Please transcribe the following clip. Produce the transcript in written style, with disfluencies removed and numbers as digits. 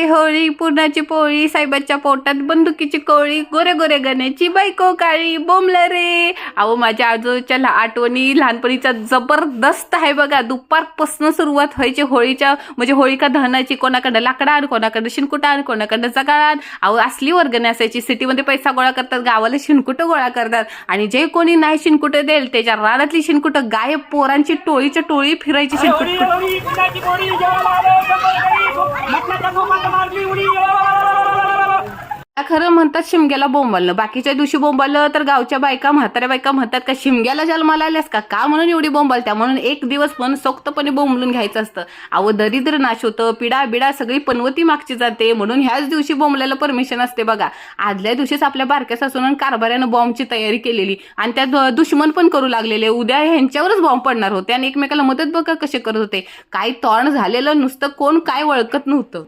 होळी पुरणाची पोळी साहेबाच्या पोटात बंदुकीची कोळी गोरे गोरे गण्याची बायको काळी बोंबलं रे. अहो माझ्या आजोच्या आठवणी लहानपणीच्या जबरदस्त आहे बघा. दुपारपासून सुरुवात व्हायची होळीच्या म्हणजे होळिका दहनाची. कोणाकडं लाकडं आण, कोणाकडं शिनकुटा आण, कोणाकडं जगाळ आण. अहो असली वर्गणी असायची. सिटीमध्ये पैसा गोळा करतात, गावाला शिनकुटं गोळा करतात आणि जे कोणी नाही शिनकुटं देईल त्याच्या रानातली शिनकुटं गायब. पोरांची टोळीच्या टोळी फिरायची शिनकुट. खरं म्हणतात शिमग्याला बोंबलणं. बाकीच्या दिवशी बोंबललं तर गावच्या बायका म्हाताऱ्या बायका म्हणतात का शिमग्याला जन्माला आल्यास का म्हणून एवढी बोंबलत्या. म्हणून एक दिवस पण सोक्तपणे बोंबलून घ्यायचं असतं. अहो दरिद्र नाश होतं, पिडा बिडा सगळी पनवती मागची जाते. म्हणून ह्याच दिवशी बोंबलायला परमिशन असते बघा. आदल्या दिवशीच आपल्या बारक्या सासून कारभाऱ्यानं बॉम्बची तयारी केलेली आणि त्या दुश्मन पण करू लागलेले. उद्या ह्यांच्यावरच बॉम्ब पडणार होते आणि एकमेकाला मदत बघा कसे करत होते. काय तोंड झालेलं नुसतं कोण काय ओळखत नव्हतं.